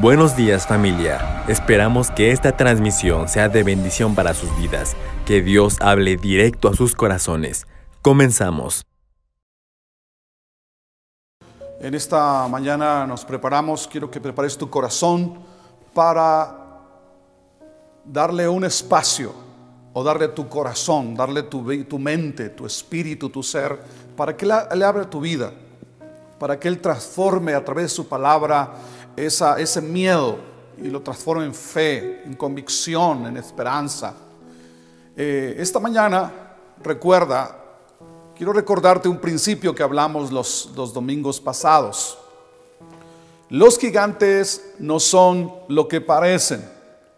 Buenos días, familia. Esperamos que esta transmisión sea de bendición para sus vidas. Que Dios hable directo a sus corazones. Comenzamos. En esta mañana nos preparamos, quiero que prepares tu corazón para darle un espacio, o darle tu corazón, darle tu mente, tu espíritu, tu ser, para que Él abra tu vida, para que Él transforme a través de su palabra ese miedo y lo transforme en fe, en convicción, en esperanza. Esta mañana quiero recordarte un principio que hablamos los domingos pasados. Los gigantes no son lo que parecen.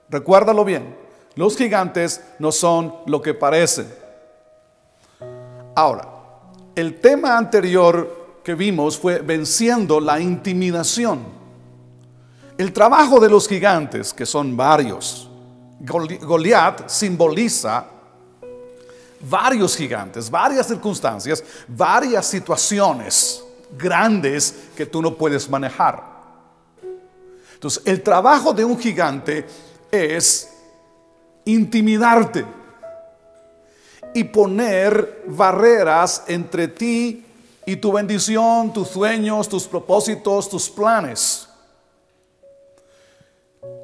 Recuérdalo bien. Los gigantes no son lo que parecen. Ahora, el tema anterior que vimos fue venciendo la intimidación. El trabajo de los gigantes, que son varios. Goliat simboliza varios gigantes, varias circunstancias, varias situaciones grandes que tú no puedes manejar. Entonces, el trabajo de un gigante es intimidarte y poner barreras entre ti y tu bendición, tus sueños, tus propósitos, tus planes.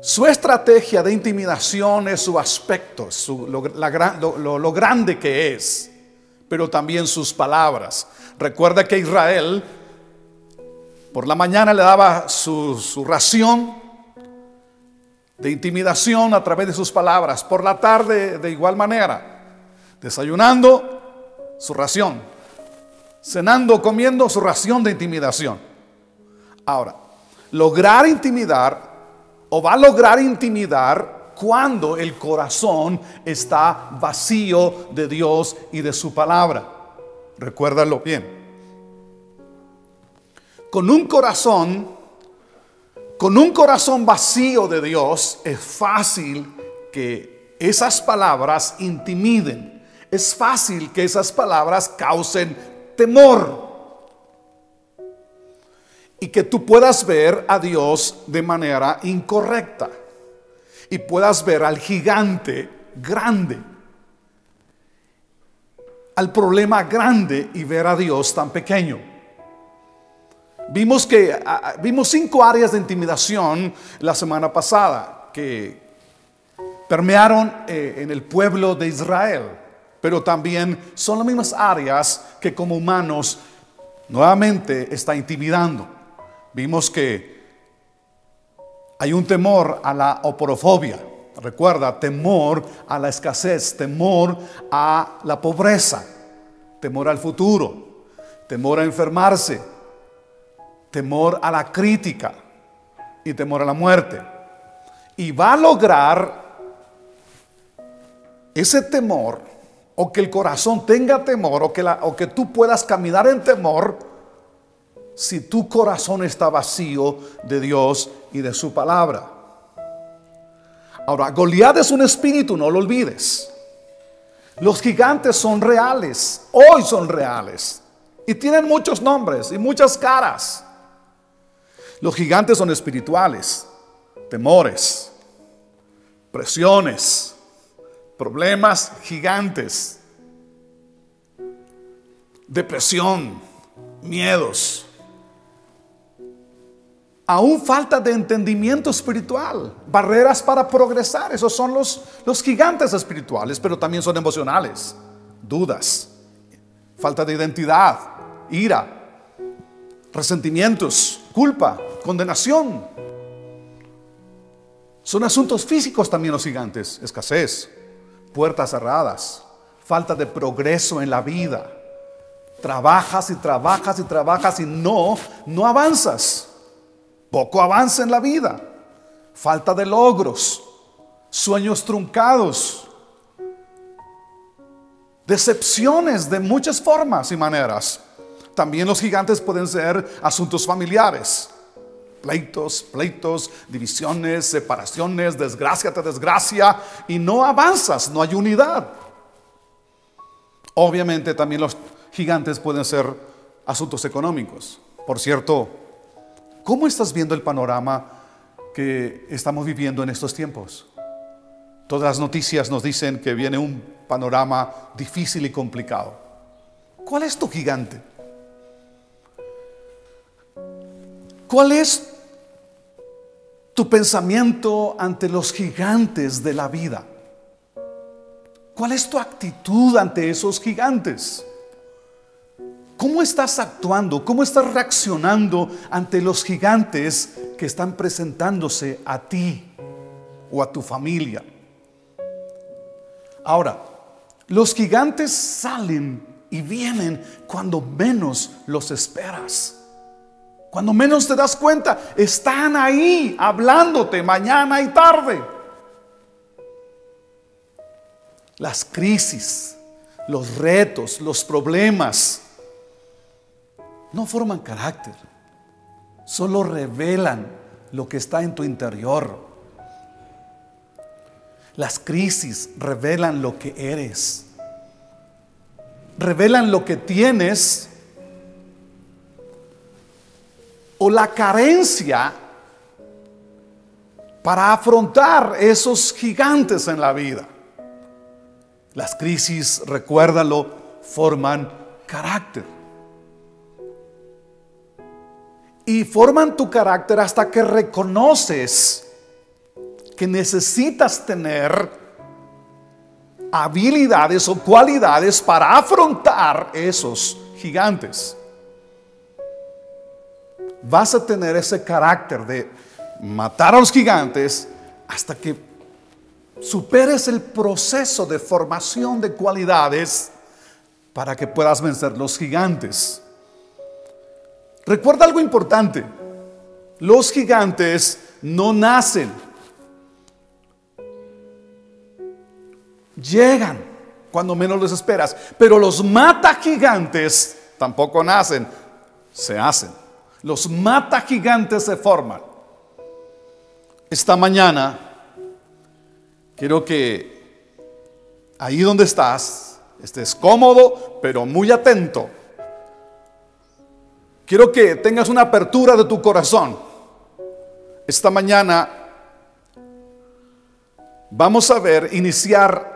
Su estrategia de intimidación es su aspecto, lo grande que es, pero también sus palabras. Recuerda que Israel por la mañana le daba su ración de intimidación a través de sus palabras. Por la tarde de igual manera, desayunando su ración, cenando, comiendo su ración de intimidación. Ahora, va a lograr intimidar cuando el corazón está vacío de Dios y de su palabra. Recuérdalo bien. Con un corazón vacío de Dios, es fácil que esas palabras intimiden. Es fácil que esas palabras causen temor. Y que tú puedas ver a Dios de manera incorrecta. Y puedas ver al gigante grande, al problema grande, y ver a Dios tan pequeño. Vimos 5 áreas de intimidación la semana pasada que permearon en el pueblo de Israel. Pero también son las mismas áreas que como humanos nuevamente está intimidando. Vimos que hay un temor a la oporofobia. Recuerda, temor a la escasez, temor a la pobreza, temor al futuro, temor a enfermarse, temor a la crítica y temor a la muerte. Y va a lograr ese temor, o que el corazón tenga temor, o que tú puedas caminar en temor, si tu corazón está vacío de Dios y de su palabra. Ahora, Goliat es un espíritu, no lo olvides. Los gigantes son reales, hoy son reales, y tienen muchos nombres y muchas caras. Los gigantes son espirituales, temores, presiones, problemas gigantes, depresión, miedos. Aún falta de entendimiento espiritual, barreras para progresar. Esos son los gigantes espirituales, pero también son emocionales, dudas, falta de identidad, ira, resentimientos, culpa, condenación. Son asuntos físicos también los gigantes: escasez, puertas cerradas, falta de progreso en la vida. Trabajas y trabajas y trabajas y no avanzas. Poco avance en la vida, falta de logros, sueños truncados, decepciones de muchas formas y maneras. También los gigantes pueden ser asuntos familiares, pleitos, divisiones, separaciones, desgracia tras desgracia, y no avanzas, no hay unidad. Obviamente también los gigantes pueden ser asuntos económicos. Por cierto, ¿cómo estás viendo el panorama que estamos viviendo en estos tiempos. Todas las noticias nos dicen que viene un panorama difícil y complicado. ¿Cuál es tu gigante? ¿Cuál es tu pensamiento ante los gigantes de la vida? ¿Cuál es tu actitud ante esos gigantes? ¿Cómo estás actuando? ¿Cómo estás reaccionando ante los gigantes que están presentándose a ti o a tu familia? Ahora, los gigantes salen y vienen cuando menos los esperas. Cuando menos te das cuenta, están ahí hablándote mañana y tarde. Las crisis, los retos, los problemas no forman carácter, solo revelan lo que está en tu interior. Las crisis revelan lo que eres, revelan lo que tienes o la carencia para afrontar esos gigantes en la vida. Las crisis, recuérdalo, forman carácter. Y forman tu carácter hasta que reconoces que necesitas tener habilidades o cualidades para afrontar esos gigantes. Vas a tener ese carácter de matar a los gigantes hasta que superes el proceso de formación de cualidades para que puedas vencer los gigantes. Recuerda algo importante: los gigantes no nacen, llegan cuando menos los esperas. Pero los mata gigantes tampoco nacen, se hacen. Los mata gigantes se forman. Esta mañana quiero que ahí donde estás estés cómodo, pero muy atento. Quiero que tengas una apertura de tu corazón. Esta mañana vamos a iniciar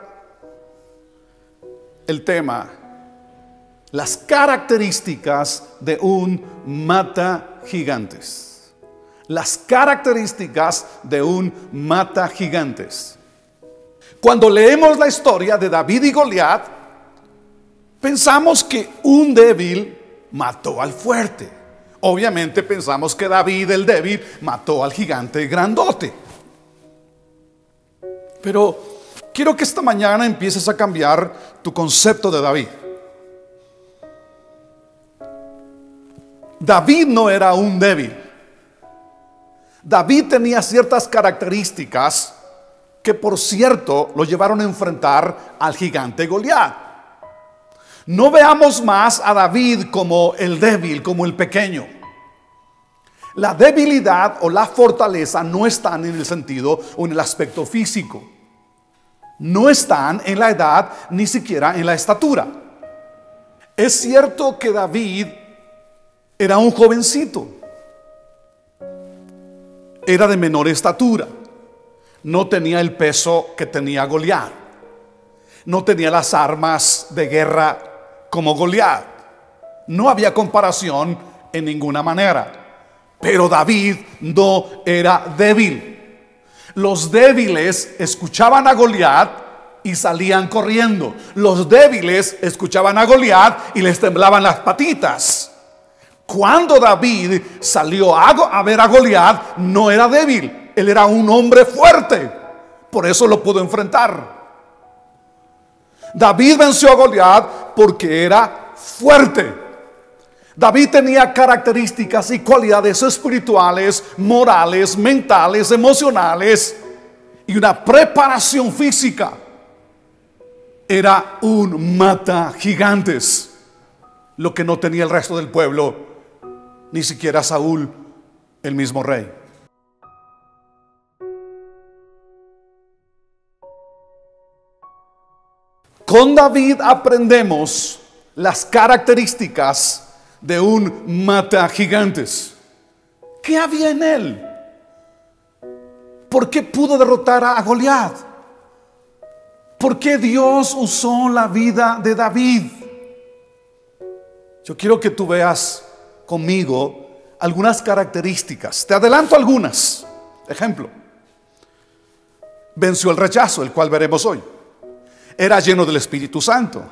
el tema: las características de un mata gigantes. Las características de un mata gigantes. Cuando leemos la historia de David y Goliat, pensamos que un débil mató al fuerte. Obviamente pensamos que David, el débil, mató al gigante grandote. Pero quiero que esta mañana empieces a cambiar tu concepto de David. David no era un débil. David tenía ciertas características que, por cierto, lo llevaron a enfrentar al gigante Goliat. No veamos más a David como el débil, como el pequeño. La debilidad o la fortaleza no están en el sentido o en el aspecto físico. No están en la edad, ni siquiera en la estatura. Es cierto que David era un jovencito, era de menor estatura, no tenía el peso que tenía Goliat, no tenía las armas de guerra como Goliat, no había comparación en ninguna manera. Pero David no era débil. Los débiles escuchaban a Goliat y salían corriendo. Los débiles escuchaban a Goliat y les temblaban las patitas. Cuando David salió a ver a Goliat, no era débil, él era un hombre fuerte. Por eso lo pudo enfrentar. David venció a Goliat porque era fuerte. David tenía características y cualidades espirituales, morales, mentales, emocionales y una preparación física. Era un mata gigantes, lo que no tenía el resto del pueblo, ni siquiera Saúl, el mismo rey. Con David aprendemos las características de un mata gigantes. ¿Qué había en él? ¿Por qué pudo derrotar a Goliat? ¿Por qué Dios usó la vida de David? Yo quiero que tú veas conmigo algunas características. Te adelanto algunas. Ejemplo: venció el rechazo, el cual veremos hoy. Era lleno del Espíritu Santo.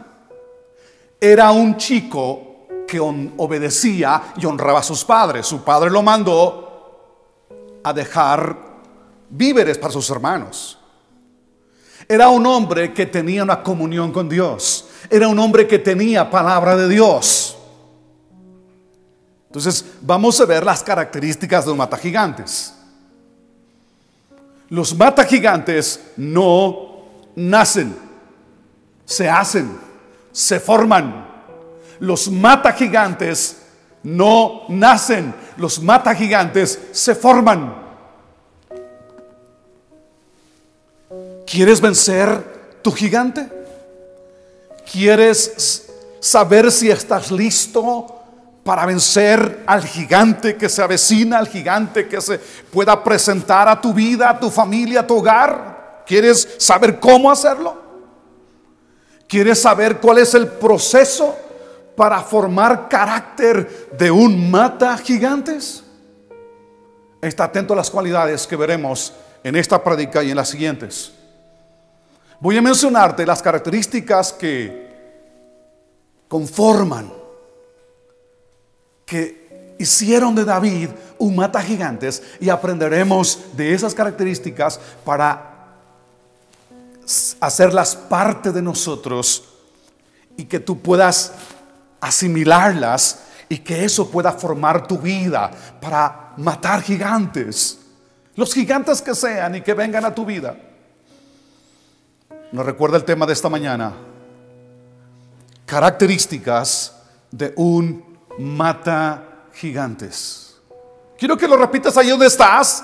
Era un chico que obedecía y honraba a sus padres. Su padre lo mandó a dejar víveres para sus hermanos. Era un hombre que tenía una comunión con Dios. Era un hombre que tenía palabra de Dios. Entonces vamos a ver las características de los matagigantes. Los matagigantes no nacen, se hacen, se forman. Los matagigantes no nacen, los matagigantes se forman. ¿Quieres vencer tu gigante? ¿Quieres saber si estás listo para vencer al gigante que se avecina, al gigante que se pueda presentar a tu vida, a tu familia, a tu hogar? ¿Quieres saber cómo hacerlo? ¿Quieres saber cuál es el proceso para formar carácter de un mata gigantes? Está atento a las cualidades que veremos en esta prédica y en las siguientes. Voy a mencionarte las características que conforman, que hicieron de David un mata gigantes, y aprenderemos de esas características para hacerlas parte de nosotros y que tú puedas asimilarlas y que eso pueda formar tu vida para matar gigantes, los gigantes que sean y que vengan a tu vida. Nos recuerda el tema de esta mañana: características de un mata gigantes. Quiero que lo repitas ahí donde estás.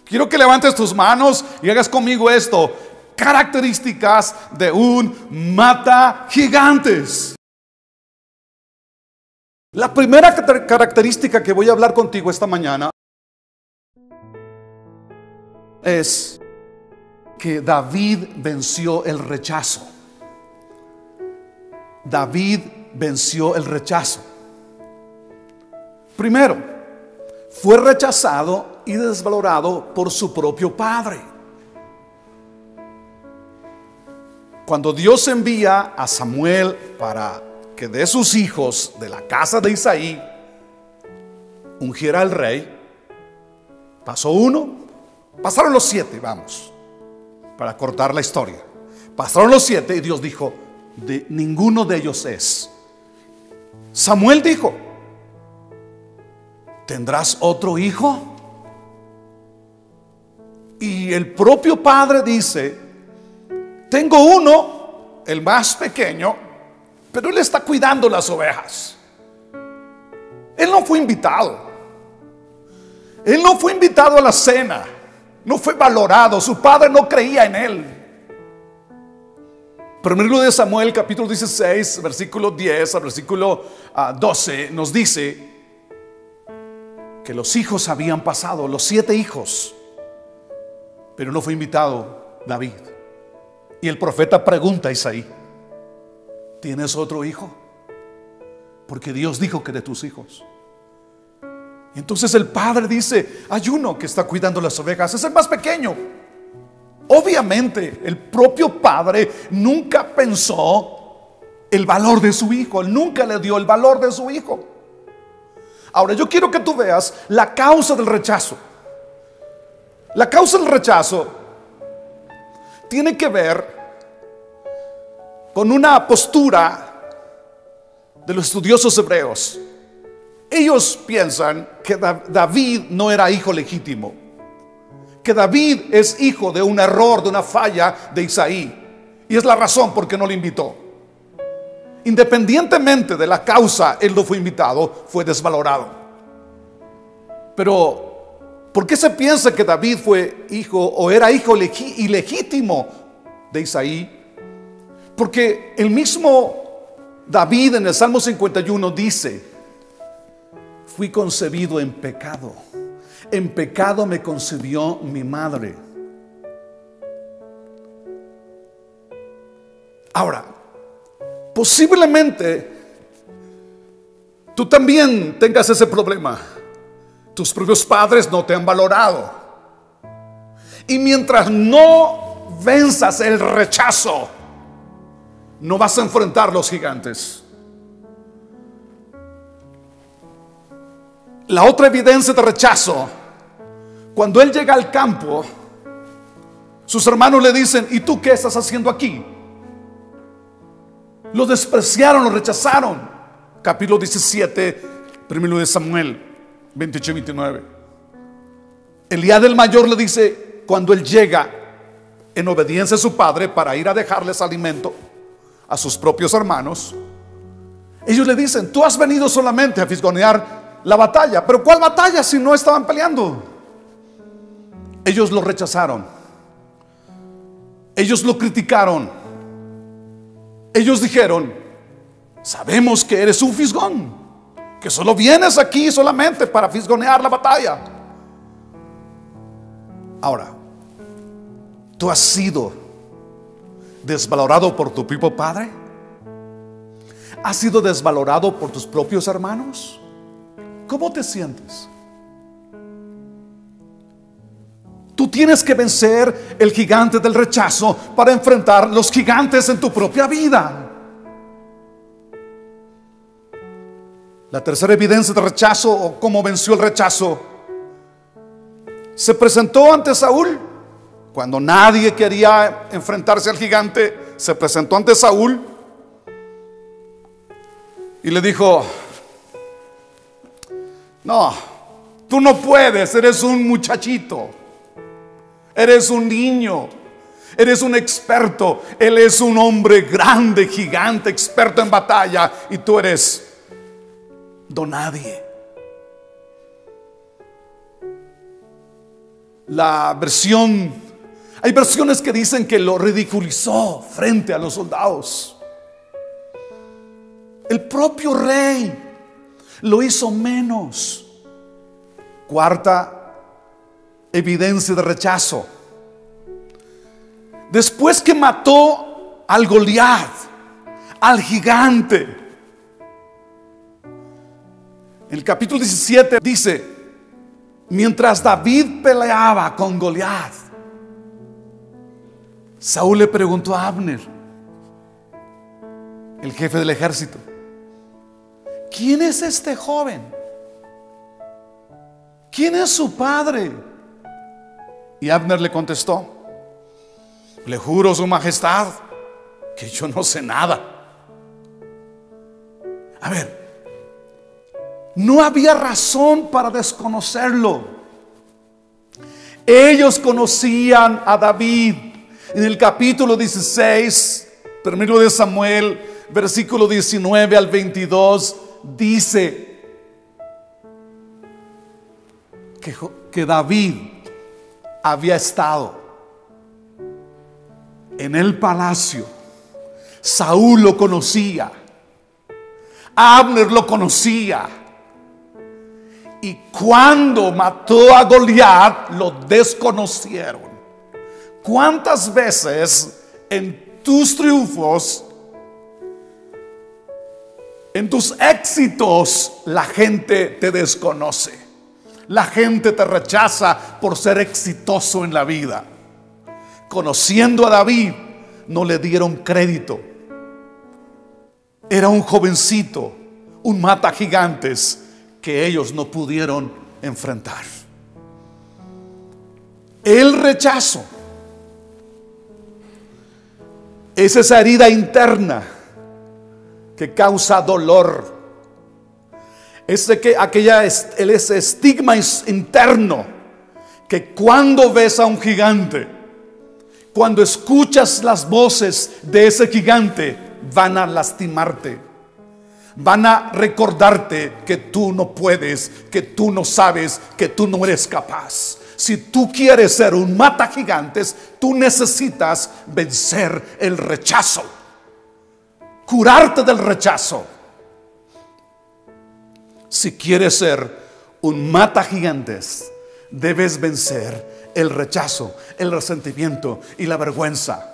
Quiero que levantes tus manos y hagas conmigo esto: características de un mata gigantes. La primera característica que voy a hablar contigo esta mañana es que David venció el rechazo. David venció el rechazo. Primero, fue rechazado y desvalorado por su propio padre. Cuando Dios envía a Samuel para que de sus hijos de la casa de Isaí ungiera al rey, pasó uno, pasaron los 7, vamos, para cortar la historia. Pasaron los 7 y Dios dijo: de ninguno de ellos es. Samuel dijo: ¿tendrás otro hijo? Y el propio padre dice: tengo uno, el más pequeño, pero él está cuidando las ovejas. Él no fue invitado. Él no fue invitado a la cena. No fue valorado. Su padre no creía en él. Primero libro de Samuel, capítulo 16, versículo 10 al versículo 12, nos dice que los hijos habían pasado, los 7 hijos, pero no fue invitado David. Y el profeta pregunta a Isaí: ¿tienes otro hijo? Porque Dios dijo que de tus hijos. Y entonces el padre dice: hay uno que está cuidando las ovejas, es el más pequeño. Obviamente el propio padre nunca pensó el valor de su hijo. Él nunca le dio el valor de su hijo. Ahora yo quiero que tú veas la causa del rechazo. La causa del rechazo tiene que ver con una postura de los estudiosos hebreos. Ellos piensan que David no era hijo legítimo, que David es hijo de un error, de una falla de Isaí, y es la razón por qué no lo invitó. Independientemente de la causa, él no fue invitado, fue desvalorado. Pero ¿por qué se piensa que David fue hijo o era hijo ilegítimo de Isaí? Porque el mismo David en el Salmo 51 dice: fui concebido en pecado. En pecado me concibió mi madre. Ahora, posiblemente tú también tengas ese problema. Tus propios padres no te han valorado. Y mientras no venzas el rechazo, no vas a enfrentar los gigantes. La otra evidencia de rechazo, cuando él llega al campo, sus hermanos le dicen: ¿y tú qué estás haciendo aquí? Lo despreciaron, lo rechazaron. Capítulo 17, primero de Samuel 28 y 29. Eliab el mayor le dice, cuando él llega en obediencia a su padre para ir a dejarles alimento a sus propios hermanos, ellos le dicen: tú has venido solamente a fisgonear la batalla. Pero ¿cuál batalla si no estaban peleando? Ellos lo rechazaron. Ellos lo criticaron. Ellos dijeron: sabemos que eres un fisgón, que solo vienes aquí solamente para fisgonear la batalla. Ahora, ¿tú has sido desvalorado por tu propio padre? ¿Has sido desvalorado por tus propios hermanos? ¿Cómo te sientes? Tú tienes que vencer el gigante del rechazo para enfrentar los gigantes en tu propia vida. La tercera evidencia de rechazo, o cómo venció el rechazo, se presentó ante Saúl. Cuando nadie quería enfrentarse al gigante, se presentó ante Saúl y le dijo: no, tú no puedes, eres un muchachito, eres un niño, eres un experto. Él es un hombre grande, gigante, experto en batalla, y tú eres don nadie. Hay versiones que dicen que lo ridiculizó frente a los soldados. El propio rey lo hizo menos. Cuarta evidencia de rechazo. Después que mató al Goliat, al gigante, en el capítulo 17 dice: mientras David peleaba con Goliat, Saúl le preguntó a Abner, el jefe del ejército: ¿quién es este joven? ¿Quién es su padre? Y Abner le contestó: le juro, su majestad, que yo no sé nada. A ver, no había razón para desconocerlo. Ellos conocían a David. En el capítulo 16, primero de Samuel, versículo 19 al 22, dice que David había estado en el palacio. Saúl lo conocía, Abner lo conocía, y cuando mató a Goliat lo desconocieron. ¿Cuántas veces en tus triunfos, en tus éxitos, la gente te desconoce? La gente te rechaza por ser exitoso en la vida. Conociendo a David, no le dieron crédito. Era un jovencito, un mata gigantes que ellos no pudieron enfrentar. El rechazo es esa herida interna que causa dolor. Ese estigma interno que cuando ves a un gigante, cuando escuchas las voces de ese gigante, van a lastimarte, van a recordarte que tú no puedes, que tú no sabes, que tú no eres capaz. Si tú quieres ser un mata gigantes, tú necesitas vencer el rechazo, curarte del rechazo. Si quieres ser un mata gigantes, debes vencer el rechazo, el resentimiento y la vergüenza.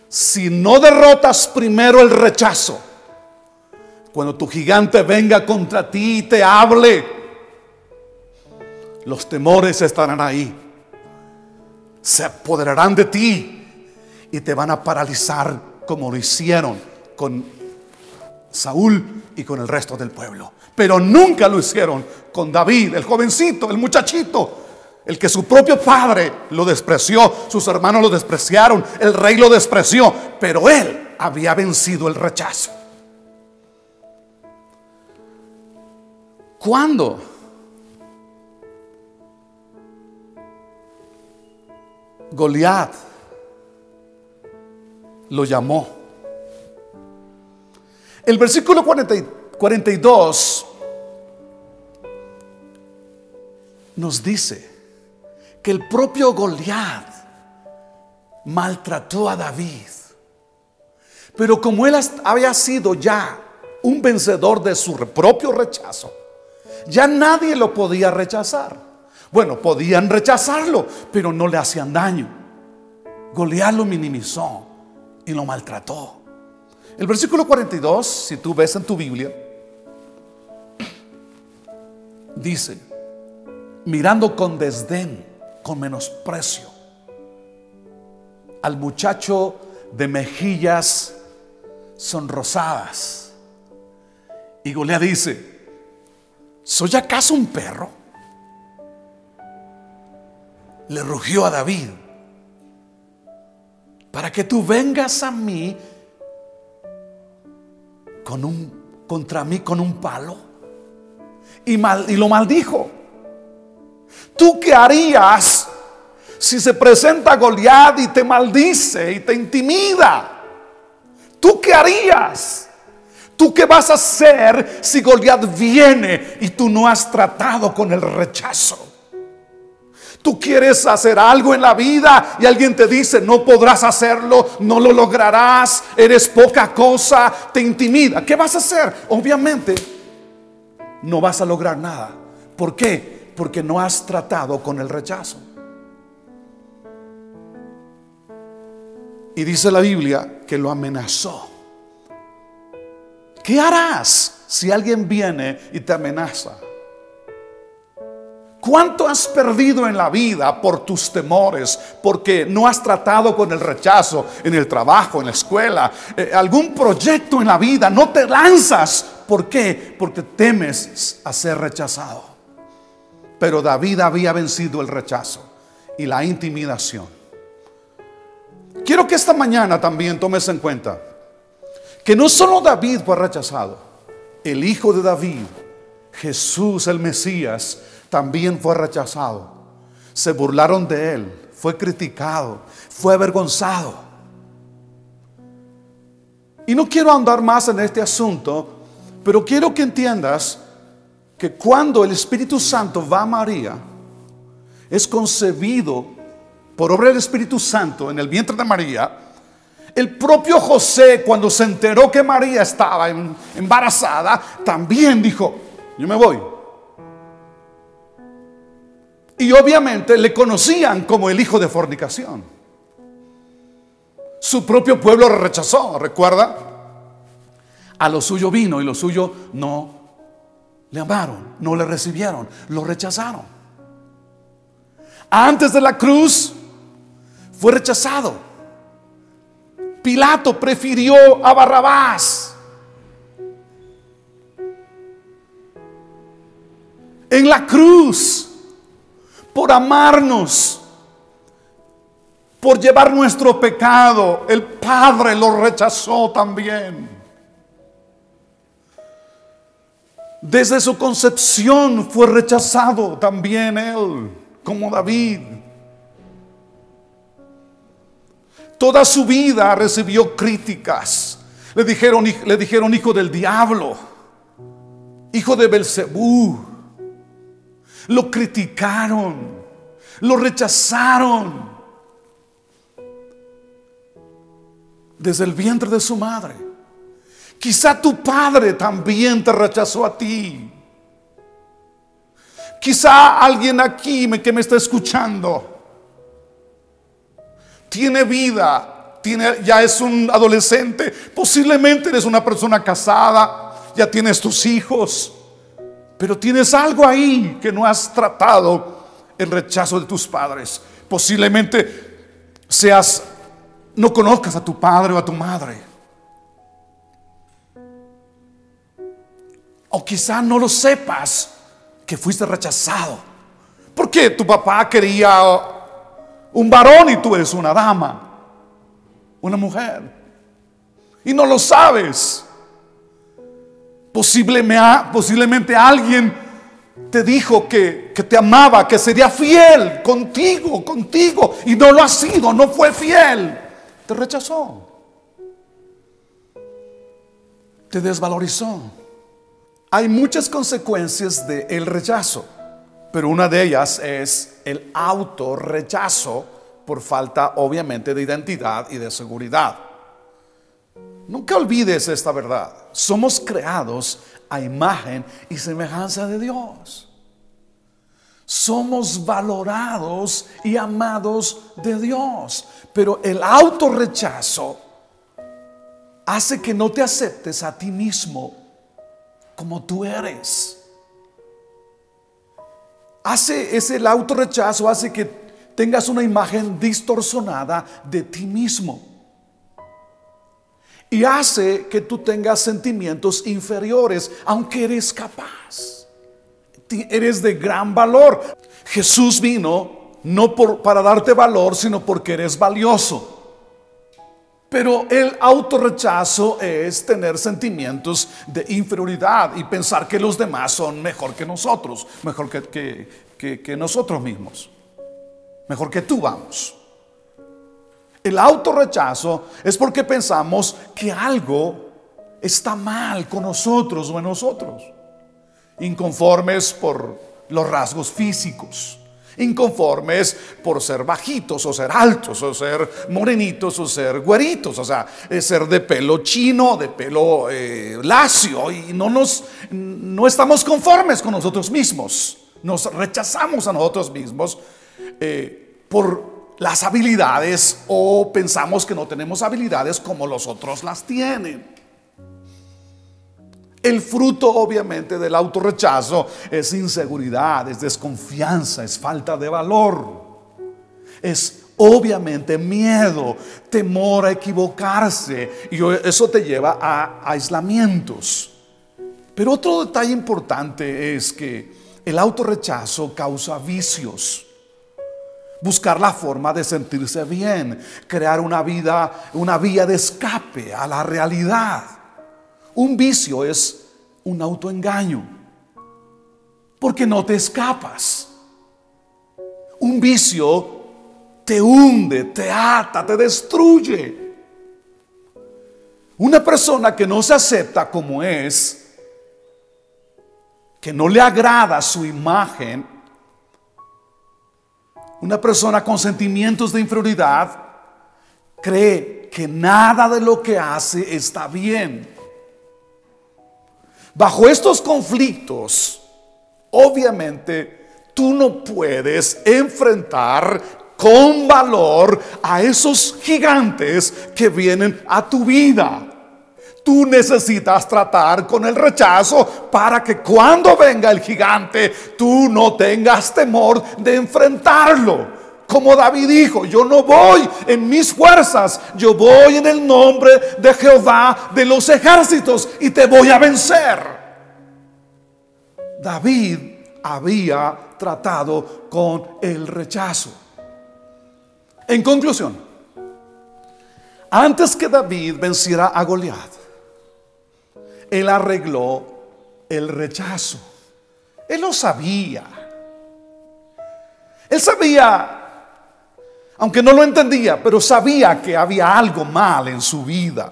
Si no derrotas primero el rechazo, cuando tu gigante venga contra ti y te hable, los temores estarán ahí, se apoderarán de ti y te van a paralizar, como lo hicieron con Saúl y con el resto del pueblo. Pero nunca lo hicieron con David, el jovencito, el muchachito, el que su propio padre lo despreció, sus hermanos lo despreciaron, el rey lo despreció, pero él había vencido el rechazo. ¿Cuándo? Goliat lo llamó. El versículo 42 nos dice que el propio Goliat maltrató a David, pero como él había sido ya un vencedor de su propio rechazo, ya nadie lo podía rechazar. Bueno, podían rechazarlo, pero no le hacían daño. Goliat lo minimizó y lo maltrató. El versículo 42, si tú ves en tu Biblia, dice: mirando con desdén, con menosprecio al muchacho de mejillas sonrosadas. Y Goliat dice: ¿soy acaso un perro? Le rugió a David: para que tú vengas a mí contra mí con un palo. Y lo maldijo. ¿Tú qué harías si se presenta Goliat y te maldice y te intimida? ¿Tú qué harías? ¿Tú qué vas a hacer si Goliat viene y tú no has tratado con el rechazo? Tú quieres hacer algo en la vida y alguien te dice: no podrás hacerlo, no lo lograrás, eres poca cosa, te intimida. ¿Qué vas a hacer? Obviamente no vas a lograr nada. ¿Por qué? Porque no has tratado con el rechazo. Y dice la Biblia que lo amenazó. ¿Qué harás si alguien viene y te amenaza? ¿Cuánto has perdido en la vida por tus temores? Porque no has tratado con el rechazo en el trabajo, en la escuela, algún proyecto en la vida. No te lanzas. ¿Por qué? Porque temes a ser rechazado. Pero David había vencido el rechazo y la intimidación. Quiero que esta mañana también tomes en cuenta que no solo David fue rechazado, el hijo de David, Jesús el Mesías, también fue rechazado. Se burlaron de él, fue criticado, fue avergonzado. Y no quiero ahondar más en este asunto, pero quiero que entiendas que cuando el Espíritu Santo va a María, es concebido por obra del Espíritu Santo en el vientre de María. El propio José, cuando se enteró que María estaba embarazada, también dijo: yo me voy. Y obviamente le conocían como el hijo de fornicación. Su propio pueblo lo rechazó, ¿recuerda? A lo suyo vino y lo suyo no le amaron, no le recibieron, lo rechazaron. Antes de la cruz fue rechazado. Pilato prefirió a Barrabás. En la cruz, por amarnos, por llevar nuestro pecado, el Padre lo rechazó también. Desde su concepción fue rechazado también él, como David. Toda su vida recibió críticas. Le dijeron hijo del diablo, hijo de Belcebú. Lo criticaron, lo rechazaron desde el vientre de su madre. Quizá tu padre también te rechazó a ti. Quizá alguien aquí que me está escuchando tiene vida, ya es un adolescente, posiblemente eres una persona casada, ya tienes tus hijos, pero tienes algo ahí que no has tratado, el rechazo de tus padres. Posiblemente no conozcas a tu padre o a tu madre, o quizá no lo sepas, que fuiste rechazado porque tu papá quería un varón y tú eres una dama, una mujer, y no lo sabes. Posiblemente alguien te dijo que te amaba, que sería fiel contigo, y no lo ha sido, no fue fiel, te rechazó, te desvalorizó. Hay muchas consecuencias del rechazo, pero una de ellas es el autorrechazo por falta, obviamente, de identidad y de seguridad. Nunca olvides esta verdad: somos creados a imagen y semejanza de Dios. Somos valorados y amados de Dios, pero el autorrechazo hace que no te aceptes a ti mismo como tú eres. El autorrechazo hace que tengas una imagen distorsionada de ti mismo, y hace que tú tengas sentimientos inferiores, aunque eres capaz, eres de gran valor. Jesús vino no para darte valor, sino porque eres valioso. Pero el autorrechazo es tener sentimientos de inferioridad y pensar que los demás son mejor que nosotros, mejor que nosotros mismos, mejor que tú, vamos. El autorrechazo es porque pensamos que algo está mal con nosotros o en nosotros, inconformes por los rasgos físicos, inconformes por ser bajitos o ser altos o ser morenitos o ser güeritos, o sea, ser de pelo chino, de pelo lacio, y no estamos conformes con nosotros mismos, nos rechazamos a nosotros mismos por las habilidades, o pensamos que no tenemos habilidades como los otros las tienen. El fruto, obviamente, del autorrechazo es inseguridad, es desconfianza, es falta de valor, es obviamente miedo, temor a equivocarse, y eso te lleva a aislamientos. Pero otro detalle importante es que el autorrechazo causa vicios. Buscar la forma de sentirse bien, crear una vía de escape a la realidad. Un vicio es un autoengaño, porque no te escapas. Un vicio te hunde, te ata, te destruye. Una persona que no se acepta como es, que no le agrada su imagen, una persona con sentimientos de inferioridad, cree que nada de lo que hace está bien. Bajo estos conflictos, obviamente, tú no puedes enfrentar con valor a esos gigantes que vienen a tu vida. Tú necesitas tratar con el rechazo para que cuando venga el gigante, tú no tengas temor de enfrentarlo. Como David dijo: yo no voy en mis fuerzas, yo voy en el nombre de Jehová de los ejércitos y te voy a vencer. David había tratado con el rechazo. En conclusión, antes que David venciera a Goliat, él arregló el rechazo. Él lo sabía. Él sabía, aunque no lo entendía, pero sabía que había algo mal en su vida.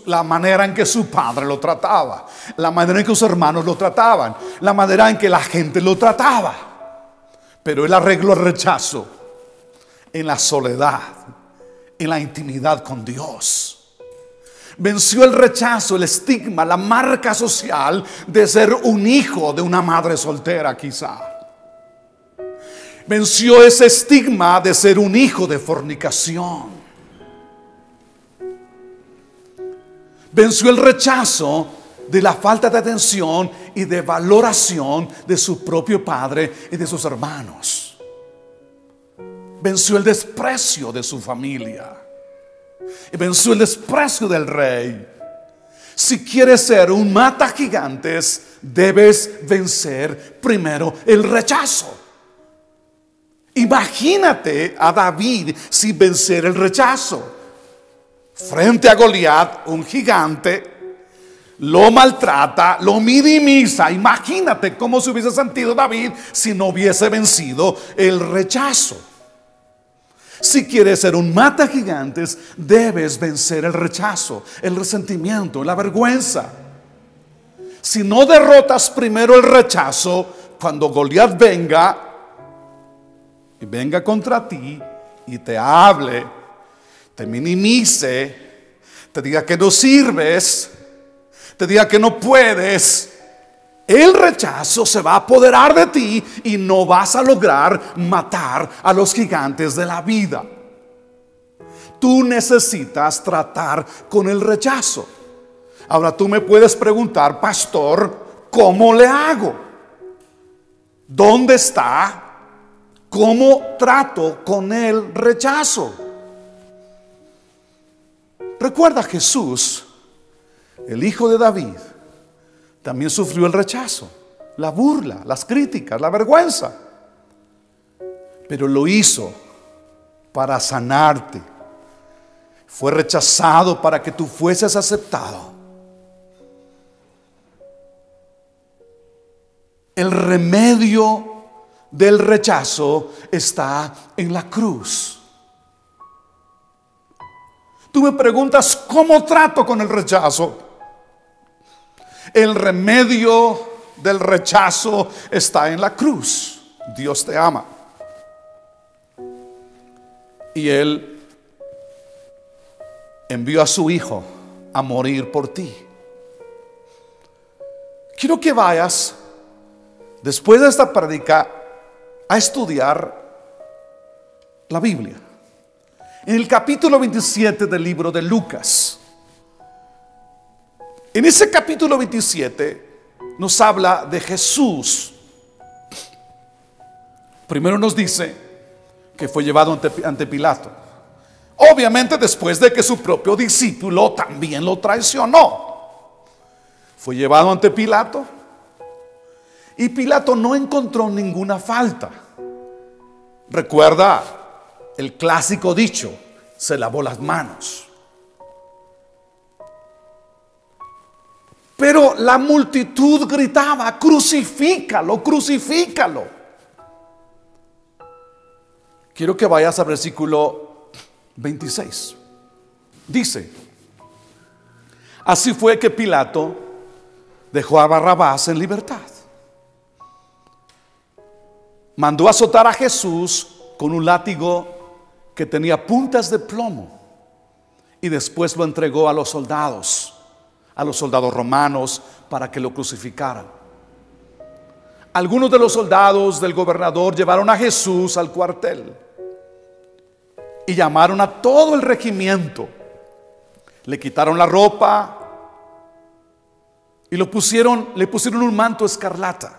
La manera en que su padre lo trataba, la manera en que sus hermanos lo trataban, la manera en que la gente lo trataba. Pero él arregló el rechazo en la soledad, en la intimidad con Dios. Venció el rechazo, el estigma, la marca social de ser un hijo de una madre soltera, quizá. Venció ese estigma de ser un hijo de fornicación. Venció el rechazo de la falta de atención y de valoración de su propio padre y de sus hermanos. Venció el desprecio de su familia. Y venció el desprecio del rey. Si quieres ser un mata gigantes, debes vencer primero el rechazo. Imagínate a David sin vencer el rechazo. Frente a Goliat, un gigante, lo maltrata, lo minimiza. Imagínate cómo se hubiese sentido David si no hubiese vencido el rechazo. Si quieres ser un mata gigantes, debes vencer el rechazo, el resentimiento, la vergüenza. Si no derrotas primero el rechazo, cuando Goliat venga contra ti y te hable, te minimice, te diga que no sirves, te diga que no puedes, el rechazo se va a apoderar de ti y no vas a lograr matar a los gigantes de la vida. Tú necesitas tratar con el rechazo. Ahora tú me puedes preguntar, pastor, ¿cómo le hago? ¿Dónde está? ¿Cómo trato con el rechazo? Recuerda, Jesús, el hijo de David, también sufrió el rechazo, la burla, las críticas, la vergüenza. Pero lo hizo para sanarte. Fue rechazado para que tú fueses aceptado. El remedio del rechazo está en la cruz. Tú me preguntas, ¿cómo trato con el rechazo? El remedio del rechazo está en la cruz. Dios te ama. Y Él envió a su Hijo a morir por ti. Quiero que vayas, después de esta prédica, a estudiar la Biblia. En el capítulo 27 del libro de Lucas. En ese capítulo 27 nos habla de Jesús. Primero nos dice que fue llevado ante Pilato. Obviamente después de que su propio discípulo también lo traicionó. Fue llevado ante Pilato. Y Pilato no encontró ninguna falta. Recuerda el clásico dicho, se lavó las manos. Pero la multitud gritaba, crucifícalo, crucifícalo. Quiero que vayas al versículo 26. Dice, así fue que Pilato dejó a Barrabás en libertad. Mandó azotar a Jesús con un látigo que tenía puntas de plomo, y después lo entregó a los soldados romanos para que lo crucificaran. Algunos de los soldados del gobernador llevaron a Jesús al cuartel y llamaron a todo el regimiento. Le quitaron la ropa y le pusieron un manto escarlata.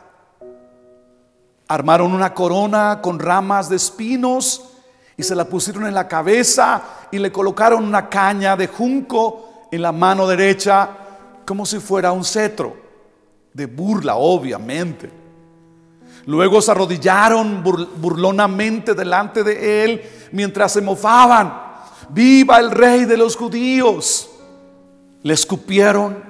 Armaron una corona con ramas de espinos y se la pusieron en la cabeza y le colocaron una caña de junco en la mano derecha como si fuera un cetro, de burla obviamente. Luego se arrodillaron burlonamente delante de él mientras se mofaban. ¡Viva el rey de los judíos! Le escupieron,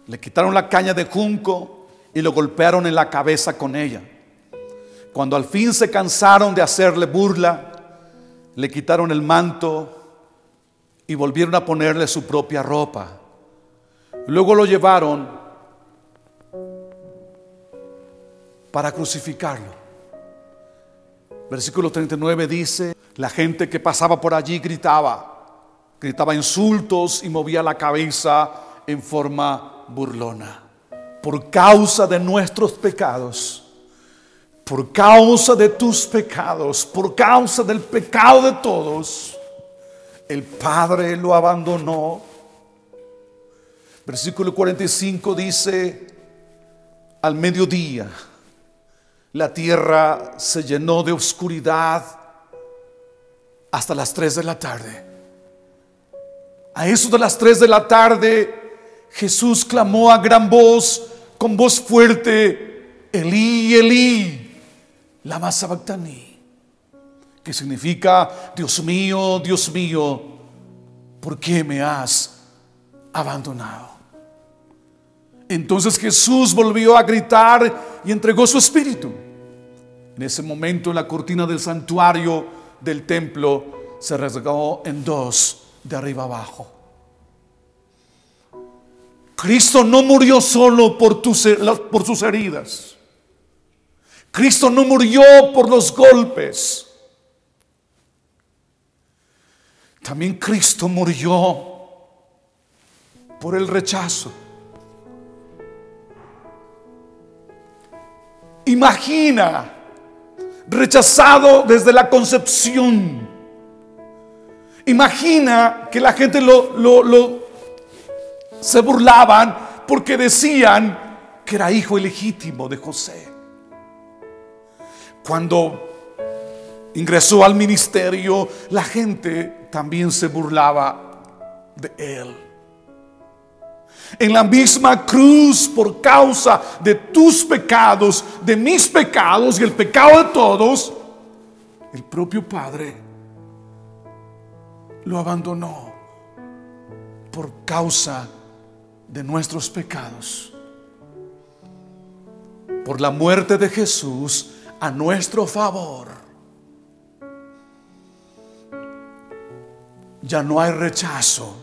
le quitaron la caña de junco y lo golpearon en la cabeza con ella. Cuando al fin se cansaron de hacerle burla, le quitaron el manto y volvieron a ponerle su propia ropa. Luego lo llevaron para crucificarlo. Versículo 39 dice, la gente que pasaba por allí gritaba insultos y movía la cabeza en forma burlona. Por causa de nuestros pecados, por causa de tus pecados, por causa del pecado de todos, el Padre lo abandonó. Versículo 45 dice: al mediodía la tierra se llenó de oscuridad hasta las 3 de la tarde. A eso de las 3 de la tarde, Jesús clamó a gran voz, con voz fuerte: Elí, Elí, lama sabactani, que significa: Dios mío, ¿por qué me has abandonado? Entonces Jesús volvió a gritar y entregó su espíritu. En ese momento la cortina del santuario del templo se rasgó en dos, de arriba abajo. Cristo no murió solo por sus heridas. Cristo no murió por los golpes. También Cristo murió por el rechazo. Imagina, rechazado desde la concepción. Imagina que la gente se burlaban porque decían que era hijo ilegítimo de José. Cuando ingresó al ministerio, la gente también se burlaba de él. En la misma cruz, por causa de tus pecados, de mis pecados y el pecado de todos, el propio Padre lo abandonó por causa de nuestros pecados. Por la muerte de Jesús a nuestro favor, ya no hay rechazo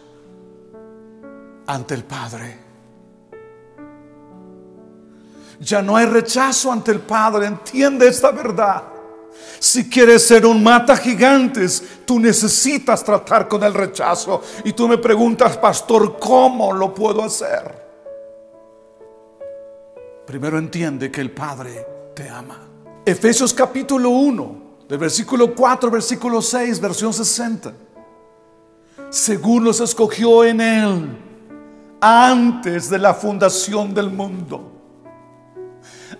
ante el Padre. Ya no hay rechazo ante el Padre. Entiende esta verdad. Si quieres ser un mata gigantes, tú necesitas tratar con el rechazo. Y tú me preguntas: pastor, ¿cómo lo puedo hacer? Primero entiende que el Padre te ama. Efesios capítulo 1, del versículo 4, versículo 6, versión 60. Según los escogió en Él antes de la fundación del mundo.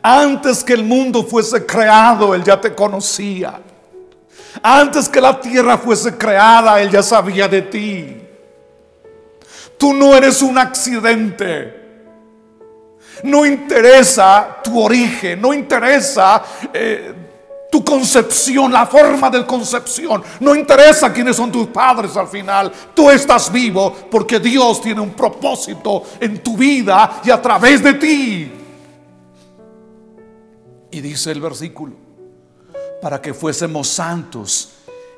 Antes que el mundo fuese creado, Él ya te conocía. Antes que la tierra fuese creada, Él ya sabía de ti. Tú no eres un accidente. No interesa tu origen, no interesa tu concepción, la forma de concepción. No interesa quiénes son tus padres al final. Tú estás vivo porque Dios tiene un propósito en tu vida y a través de ti. Y dice el versículo: para que fuésemos santos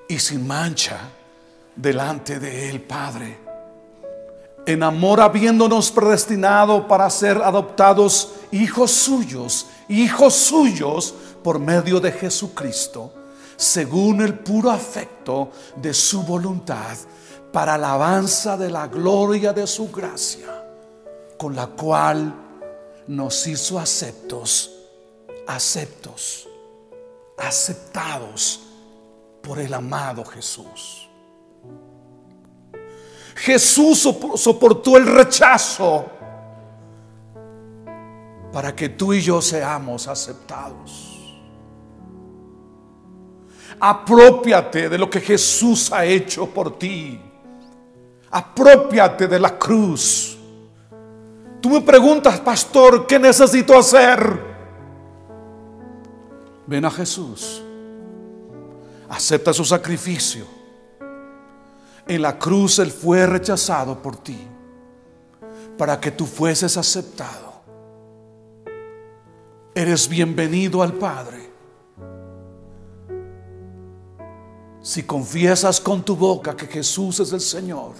y sin mancha delante de Él, Padre, en amor habiéndonos predestinado para ser adoptados hijos suyos por medio de Jesucristo, según el puro afecto de su voluntad, para alabanza de la gloria de su gracia, con la cual nos hizo aceptados por el amado Jesús. Jesús soportó el rechazo para que tú y yo seamos aceptados. Apropiate de lo que Jesús ha hecho por ti. Apropiate de la cruz. Tú me preguntas: pastor, ¿qué necesito hacer? Ven a Jesús. Acepta su sacrificio. En la cruz Él fue rechazado por ti para que tú fueses aceptado. Eres bienvenido al Padre. Si confiesas con tu boca que Jesús es el Señor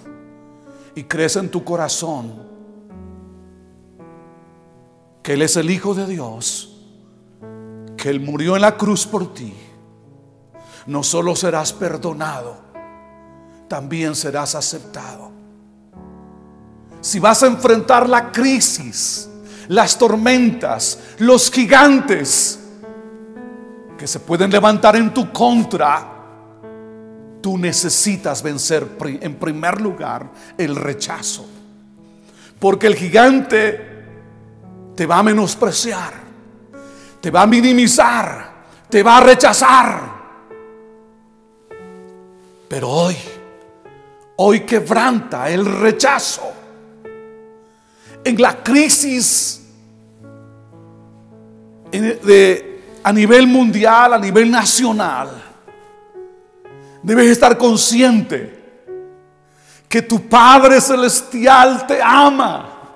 y crees en tu corazón que Él es el Hijo de Dios, que Él murió en la cruz por ti, no solo serás perdonado, también serás aceptado. Si vas a enfrentar la crisis, las tormentas, los gigantes, que se pueden levantar en tu contra, tú necesitas vencer en primer lugar el rechazo. Porque el gigante te va a menospreciar, te va a minimizar, te va a rechazar. Pero hoy quebranta el rechazo. En la crisis a nivel mundial, a nivel nacional, debes estar consciente que tu Padre Celestial te ama.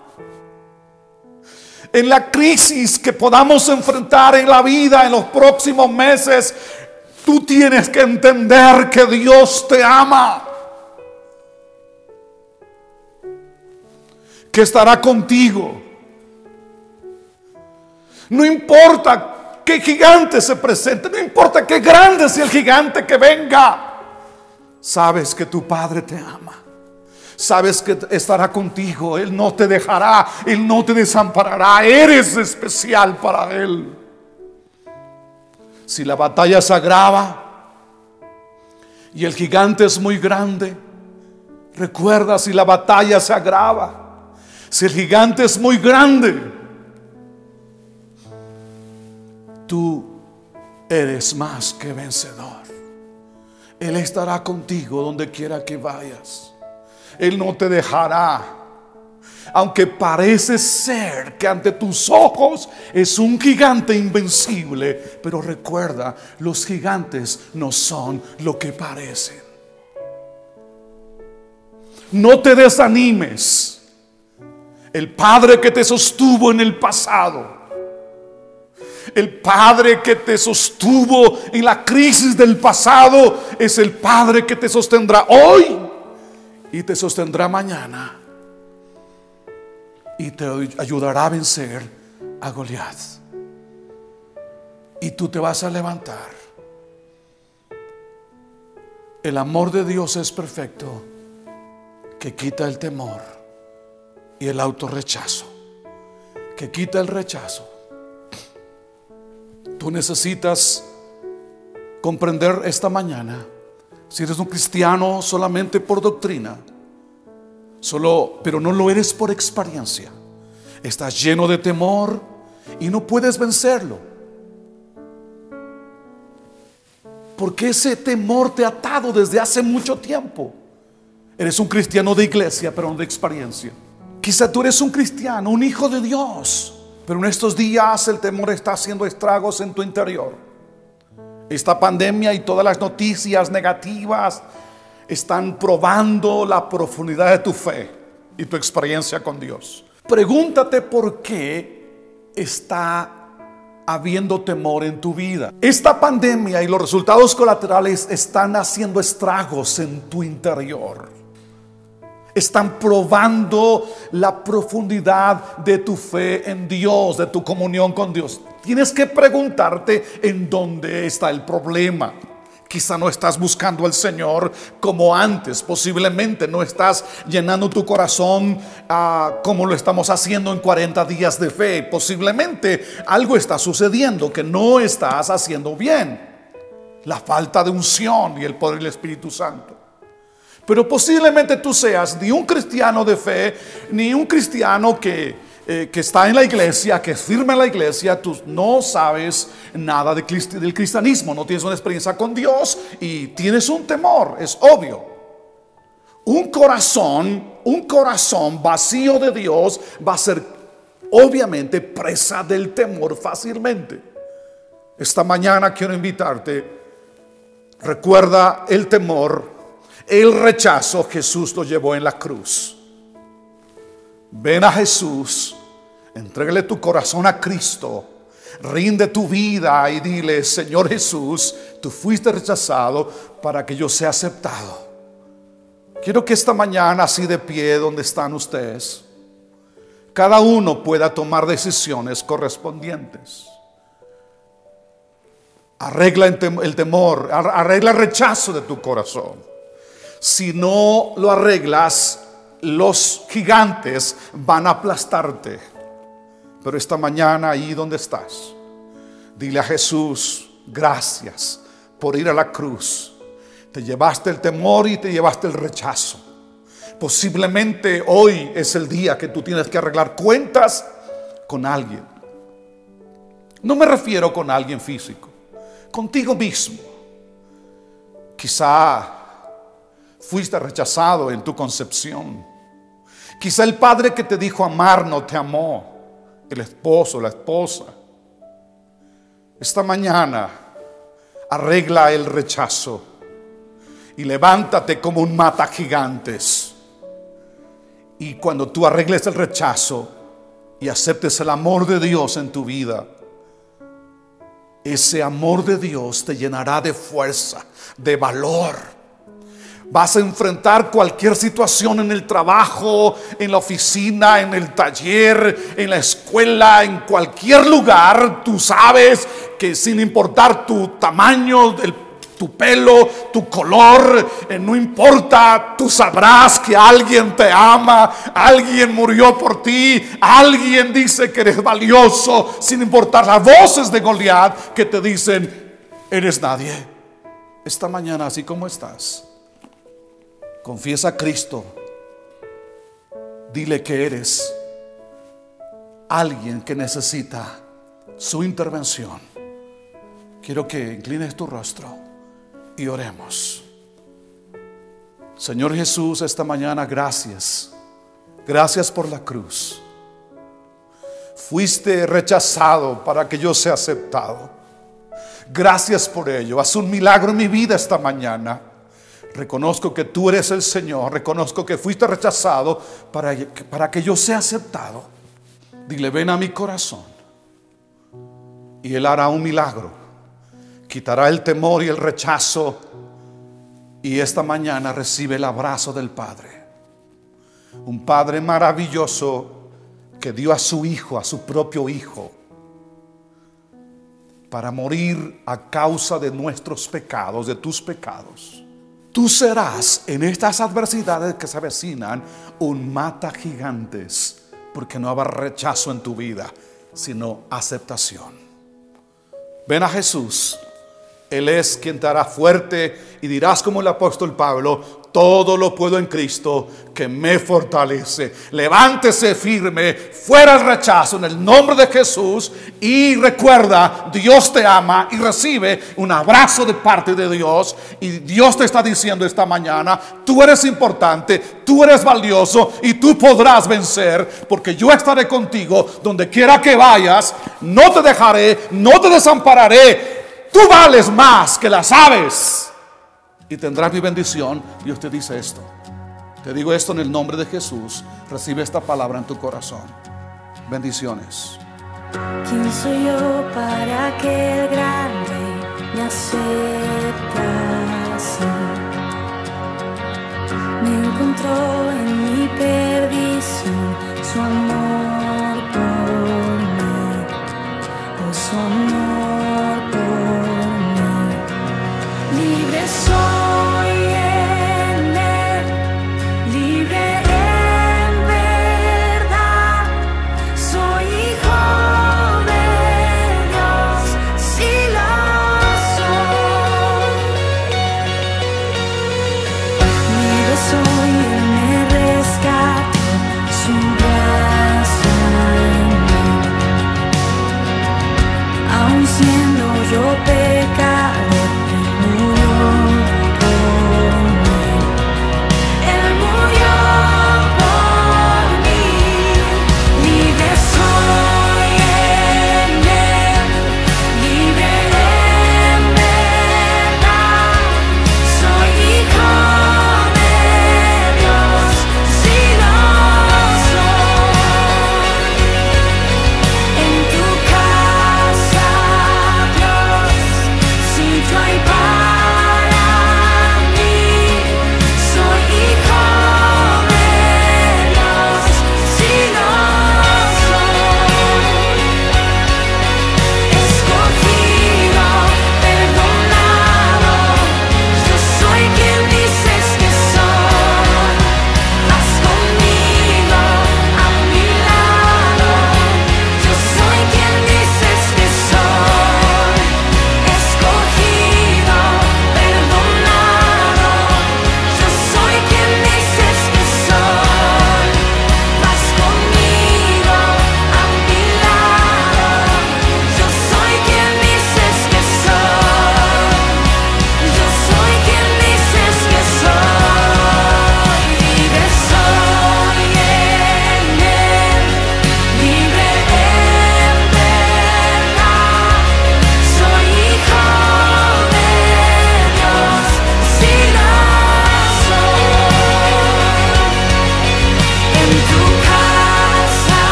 En la crisis que podamos enfrentar en la vida en los próximos meses, tú tienes que entender que Dios te ama, que estará contigo. No importa qué gigante se presente, no importa qué grande sea el gigante que venga, sabes que tu Padre te ama, sabes que estará contigo. Él no te dejará, Él no te desamparará, eres especial para Él. Si la batalla se agrava y el gigante es muy grande, recuerda, si la batalla se agrava, si el gigante es muy grande, tú eres más que vencedor. Él estará contigo donde quiera que vayas. Él no te dejará. Aunque parece ser que ante tus ojos es un gigante invencible, pero recuerda, los gigantes no son lo que parecen. No te desanimes. El Padre que te sostuvo en el pasado, el Padre que te sostuvo en la crisis del pasado, es el Padre que te sostendrá hoy y te sostendrá mañana, y te ayudará a vencer a Goliat. Y tú te vas a levantar. El amor de Dios es perfecto, que quita el temor y el autorrechazo, que quita el rechazo. Tú necesitas comprender esta mañana, si eres un cristiano solamente por doctrina, pero no lo eres por experiencia, estás lleno de temor y no puedes vencerlo, porque ese temor te ha atado desde hace mucho tiempo. Eres un cristiano de iglesia, pero no de experiencia. Quizá tú eres un cristiano, un hijo de Dios, pero en estos días el temor está haciendo estragos en tu interior. Esta pandemia y todas las noticias negativas están probando la profundidad de tu fe y tu experiencia con Dios. Pregúntate por qué está habiendo temor en tu vida. Esta pandemia y los resultados colaterales están haciendo estragos en tu interior. Están probando la profundidad de tu fe en Dios, de tu comunión con Dios. Tienes que preguntarte en dónde está el problema. Quizá no estás buscando al Señor como antes. Posiblemente no estás llenando tu corazón como lo estamos haciendo en 40 días de fe. Posiblemente algo está sucediendo que no estás haciendo bien. La falta de unción y el poder del Espíritu Santo. Pero posiblemente tú seas ni un cristiano de fe, ni un cristiano que está en la iglesia, que es firme en la iglesia. Tú no sabes nada del cristianismo, no tienes una experiencia con Dios y tienes un temor, es obvio. Un corazón vacío de Dios va a ser obviamente presa del temor fácilmente. Esta mañana quiero invitarte, recuerda el temor, el rechazo. Jesús lo llevó en la cruz. Ven a Jesús, entrégale tu corazón a Cristo, rinde tu vida y dile: Señor Jesús, tú fuiste rechazado para que yo sea aceptado. Quiero que esta mañana, así de pie donde están ustedes, cada uno pueda tomar decisiones correspondientes. Arregla el temor, arregla el rechazo de tu corazón. Si no lo arreglas, los gigantes van a aplastarte. Pero esta mañana, ahí donde estás, dile a Jesús: gracias por ir a la cruz. Te llevaste el temor y te llevaste el rechazo. Posiblemente hoy es el día que tú tienes que arreglar cuentas con alguien. No me refiero con alguien físico, contigo mismo. Quizá fuiste rechazado en tu concepción. Quizá el padre que te dijo amar no te amó. El esposo, la esposa. Esta mañana arregla el rechazo y levántate como un mata gigantes. Y cuando tú arregles el rechazo y aceptes el amor de Dios en tu vida, ese amor de Dios te llenará de fuerza, de valor. Vas a enfrentar cualquier situación en el trabajo, en la oficina, en el taller, en la escuela, en cualquier lugar. Tú sabes que sin importar tu tamaño, tu pelo, tu color, no importa, tú sabrás que alguien te ama, alguien murió por ti, alguien dice que eres valioso, sin importar las voces de Goliat que te dicen, eres nadie. Esta mañana, así como estás, confiesa a Cristo. Dile que eres alguien que necesita su intervención. Quiero que inclines tu rostro y oremos. Señor Jesús, esta mañana gracias. Gracias por la cruz. Fuiste rechazado para que yo sea aceptado. Gracias por ello. Haz un milagro en mi vida esta mañana. Reconozco que tú eres el Señor. Reconozco que fuiste rechazado para que yo sea aceptado. Dile, ven a mi corazón. Y Él hará un milagro. Quitará el temor y el rechazo. Y esta mañana recibe el abrazo del Padre. Un Padre maravilloso que dio a su Hijo, a su propio Hijo, para morir a causa de nuestros pecados, de tus pecados. Tú serás en estas adversidades que se avecinan un mata gigantes, porque no habrá rechazo en tu vida, sino aceptación. Ven a Jesús. Él es quien te hará fuerte y dirás como el apóstol Pablo, todo lo puedo en Cristo que me fortalece. Levántese firme, fuera el rechazo en el nombre de Jesús. Y recuerda, Dios te ama y recibe un abrazo de parte de Dios. Y Dios te está diciendo esta mañana, tú eres importante, tú eres valioso y tú podrás vencer, porque yo estaré contigo donde quiera que vayas. No te dejaré, no te desampararé. Tú vales más que las aves y tendrás mi bendición. Dios te dice esto. Te digo esto en el nombre de Jesús. Recibe esta palabra en tu corazón. Bendiciones. ¿Quién soy yo para que el gran rey me aceptase? Me encontró en mi perdición su amor por mí, oh, su amor por mí. Libre soy en Él, libre en verdad. Soy hijo de Dios, si lo soy. Libre soy en Él.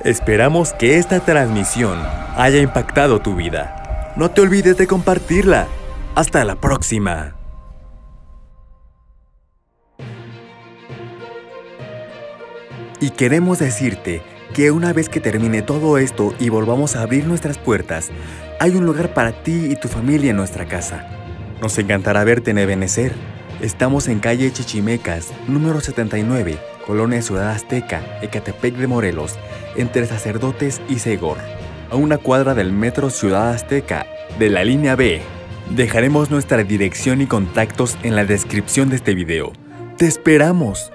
Esperamos que esta transmisión haya impactado tu vida. No te olvides de compartirla. Hasta la próxima. Y queremos decirte que una vez que termine todo esto y volvamos a abrir nuestras puertas, hay un lugar para ti y tu familia en nuestra casa. Nos encantará verte en Ebenecer. Estamos en calle Chichimecas, número 79, Colonia Ciudad Azteca, Ecatepec de Morelos, entre Sacerdotes y Segor, a una cuadra del metro Ciudad Azteca, de la línea B. Dejaremos nuestra dirección y contactos en la descripción de este video. ¡Te esperamos!